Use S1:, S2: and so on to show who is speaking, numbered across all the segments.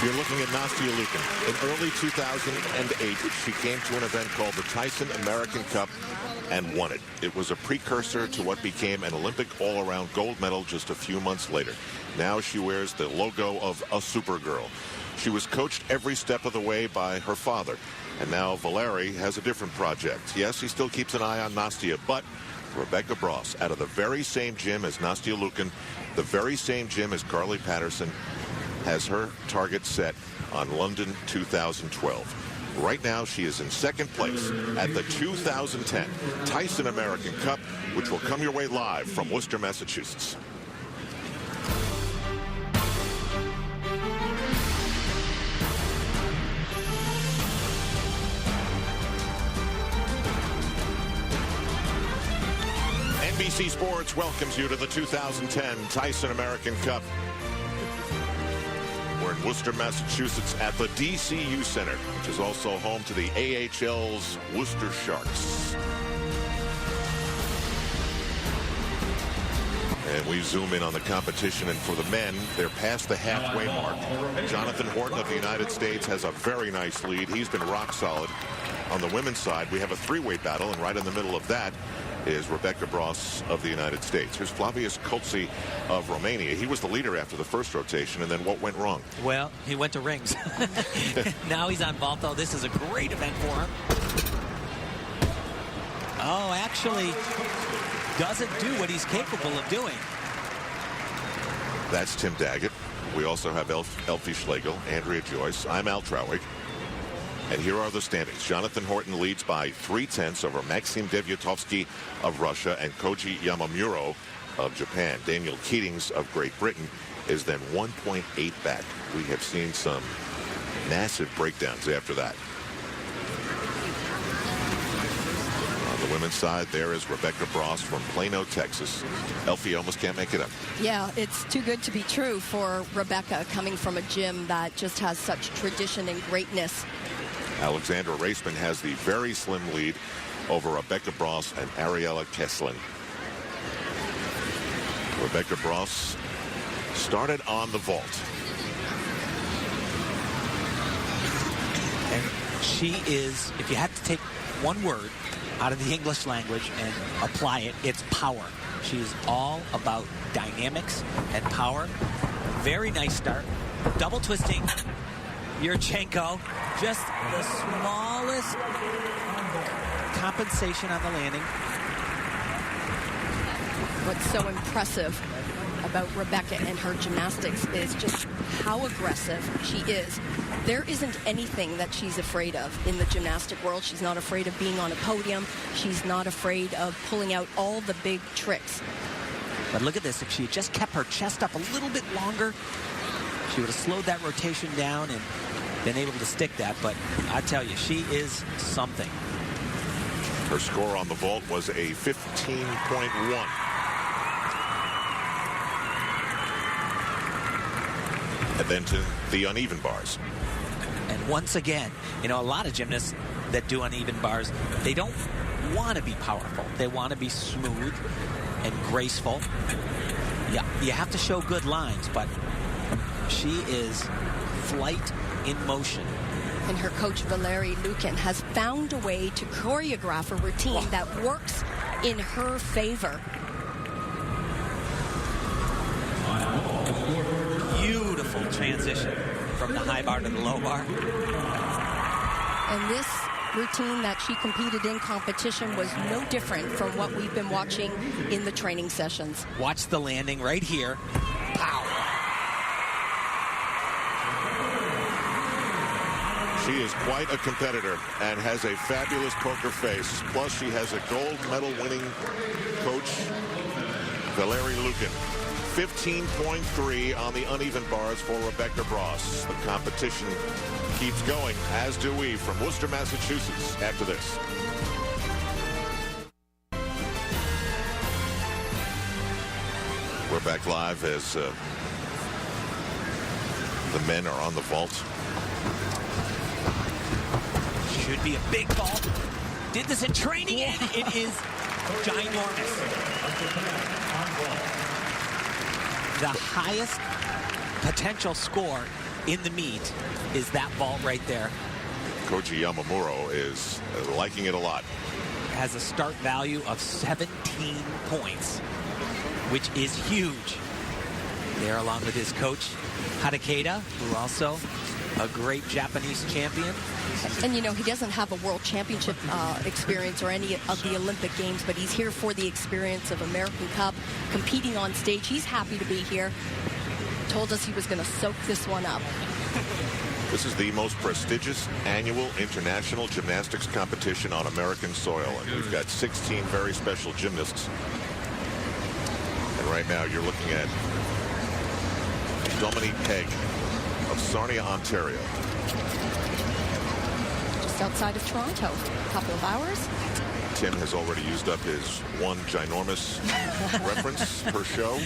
S1: You're looking at Nastia Liukin. In early 2008, she came to an event called the Tyson American Cup and won it. It was a precursor to what became an Olympic all-around gold medal just a few months later. Now she wears the logo of a Supergirl. She was coached every step of the way by her father. And now Valeri has a different project. Yes, he still keeps an eye on Nastia, but Rebecca Bross, out of the very same gym as Nastia Liukin, the very same gym as Carly Patterson, has her target set on London 2012. Right now, she is in second place at the 2010 Tyson American Cup, which will come your way live from Worcester, Massachusetts. NBC Sports welcomes you to the 2010 Tyson American Cup. We're in Worcester, Massachusetts at the DCU Center, which is also home to the AHL's Worcester Sharks. And we zoom in on the competition, and for the men, they're past the halfway mark. Jonathan Horton of the United States has a very nice lead. He's been rock solid. On the women's side, we have a three-way battle, and right in the middle of that is Rebecca Bross of the United States. Here's Flavius Colci of Romania. He was the leader after the first rotation, and then what went wrong?
S2: Well, he went to rings. Now he's on vault, though. This is a great event for him. Oh, actually doesn't do what he's capable of doing.
S1: That's Tim Daggett. We also have Elfie Schlegel, Andrea Joyce. I'm Al Trawick. And here are the standings. Jonathan Horton leads by 3/10 over Maxim Deviatovsky of Russia and Koji Yamamuro of Japan. Daniel Keatings of Great Britain is then 1.8 back. We have seen some massive breakdowns after that. On the women's side, there is Rebecca Bross from Plano, Texas. Elfie almost can't make it up.
S3: Yeah, it's too good to be true for Rebecca, coming from a gym that just has such tradition and greatness.
S1: Alexandra Raceman has the very slim lead over Rebecca Bross and Ariella Kesslin. Rebecca Bross started on the vault.
S2: And she is, if you had to take one word out of the English language and apply it, it's power. She's all about dynamics and power. Very nice start. Double twisting. Yurchenko, just the smallest compensation on the landing.
S3: What's so impressive about Rebecca and her gymnastics is just how aggressive she is. There isn't anything that she's afraid of in the gymnastic world. She's not afraid of being on a podium. She's not afraid of pulling out all the big tricks.
S2: But look at this. If she had just kept her chest up a little bit longer, she would have slowed that rotation down and been able to stick that. But I tell you, she is something.
S1: Her score on the vault was a 15.1. And then to the uneven bars.
S2: And once again, you know, a lot of gymnasts that do uneven bars, they don't want to be powerful. They want to be smooth and graceful. Yeah, you have to show good lines, but she is flight in motion.
S3: And her coach, Valeri Liukin, has found a way to choreograph a routine that works in her favor.
S2: Beautiful transition from the high bar to the low bar.
S3: And this routine that she competed in competition was no different from what we've been watching in the training sessions.
S2: Watch the landing right here. Pow!
S1: She is quite a competitor and has a fabulous poker face. Plus, she has a gold medal winning coach, Valeri Liukin. 15.3 on the uneven bars for Rebecca Bross. The competition keeps going, as do we, from Worcester, Massachusetts, after this. We're back live as the men are on the vault.
S2: Should be a big vault. Did this in training, and it is ginormous. The highest potential score in the meet is that vault right there.
S1: Koji Yamamuro is liking it a lot.
S2: Has a start value of 17 points, which is huge. There, along with his coach, Hadakeda, who also a great Japanese champion.
S3: And, you know, he doesn't have a world championship experience or any of the Olympic Games, but he's here for the experience of American Cup, competing on stage. He's happy to be here. Told us he was going to soak this one up.
S1: This is the most prestigious annual international gymnastics competition on American soil, and we've got 16 very special gymnasts. And right now you're looking at Dominique Pegg of Sarnia, Ontario.
S3: Just outside of Toronto, a couple of hours.
S1: Tim has already used up his one ginormous reference per show.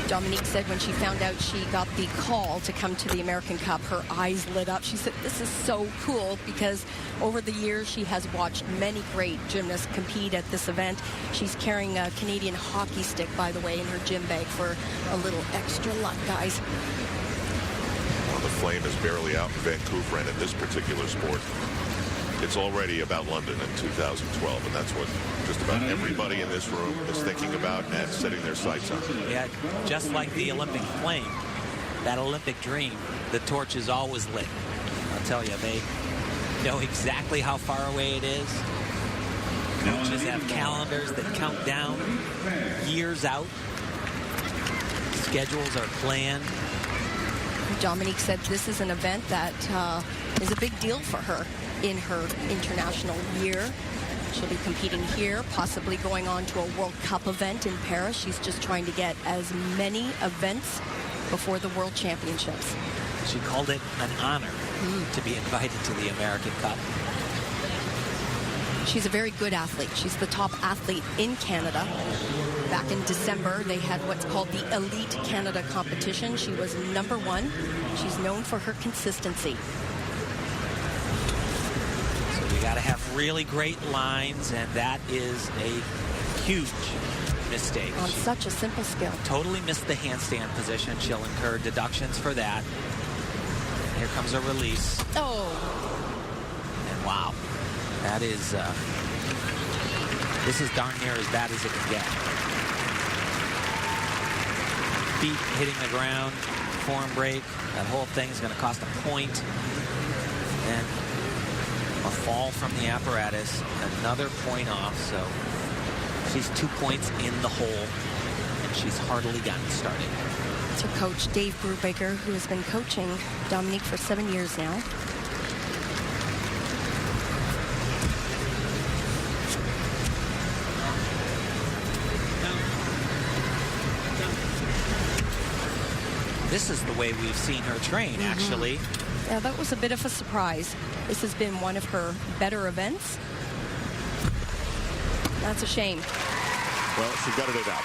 S3: Dominique said when she found out she got the call to come to the American Cup, her eyes lit up. She said, this is so cool, because over the years she has watched many great gymnasts compete at this event. She's carrying a Canadian hockey stick, by the way, in her gym bag for a little extra luck, guys.
S1: Well, the flame is barely out in Vancouver, and in this particular sport, it's already about London in 2012, and that's what just about everybody in this room is thinking about and setting their sights on.
S2: Yeah, just like the Olympic flame, that Olympic dream, the torch is always lit. I'll tell you, they know exactly how far away it is. Coaches have calendars that count down years out. Schedules are planned.
S3: Dominique said this is an event that is a big deal for her in her international year. She'll be competing here, possibly going on to a World Cup event in Paris. She's just trying to get as many events before the World Championships.
S2: She called it an honor to be invited to the American Cup.
S3: She's a very good athlete. She's the top athlete in Canada. Back in December, they had what's called the Elite Canada competition. She was #1. She's known for her consistency.
S2: You got to have really great lines, and that is a huge mistake.
S3: On such a simple skill.
S2: Totally missed the handstand position. She'll incur deductions for that. Here comes a release.
S3: Oh.
S2: And wow, that is, this is darn near as bad as it can get. Feet hitting the ground, form break. That whole thing is going to cost a point. And a fall from the apparatus, another point off, so she's 2 points in the hole, and she's hardly gotten started.
S3: It's her coach, Dave Brubaker, who has been coaching Dominique for 7 years now.
S2: This is the way we've seen her train, actually.
S3: Yeah, that was a bit of a surprise. This has been one of her better events. That's a shame.
S1: Well, she gutted it out.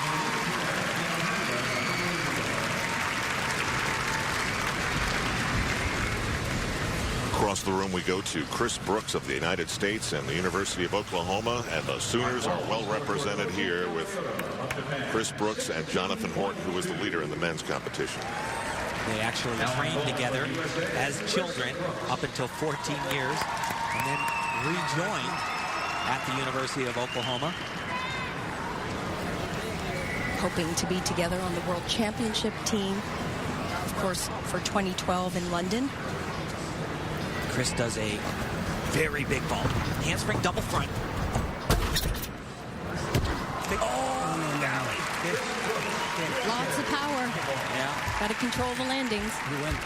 S1: Across the room we go to Chris Brooks of the United States and the University of Oklahoma, and the Sooners are well represented here with Chris Brooks and Jonathan Horton, who was the leader in the men's competition.
S2: They actually trained together as children up until 14 years, and then rejoined at the University of Oklahoma.
S3: Hoping to be together on the World Championship team, of course, for 2012 in London.
S2: Chris does a very big vault. Handspring double front.
S3: Lots of power.
S2: Yeah.
S3: Got to control the landings.
S4: You went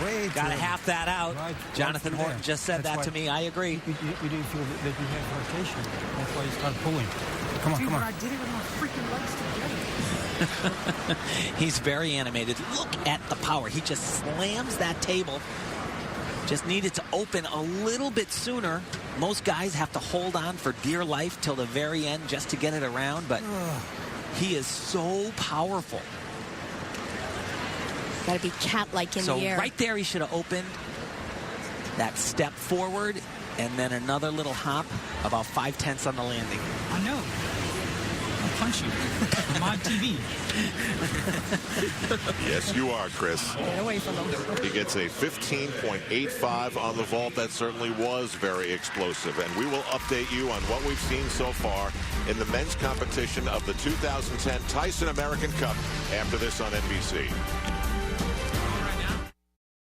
S4: way
S2: Got to half that out.
S4: Right,
S2: Jonathan
S4: right
S2: Horton
S4: there.
S2: just said
S4: That's
S2: that to
S4: why
S2: me. I agree.
S4: You didn't feel that you had rotation. That's why you started pulling. Come on,
S5: Dude,
S4: come on.
S5: but I did it with my freaking legs together.
S2: He's very animated. Look at the power. He just slams that table. Just needed to open a little bit sooner. Most guys have to hold on for dear life till the very end just to get it around, but he is so powerful.
S3: Got to be cat-like in
S2: So
S3: the air.
S2: right there, he should have opened that step forward and then another little hop, about 5/10 on the landing.
S5: I know.
S4: punch you. I'm on TV.
S1: Yes, you are, Chris.
S3: Get away from him.
S1: He gets a 15.85 on the vault. That certainly was very explosive. And we will update you on what we've seen so far in the men's competition of the 2010 Tyson American Cup after this on NBC.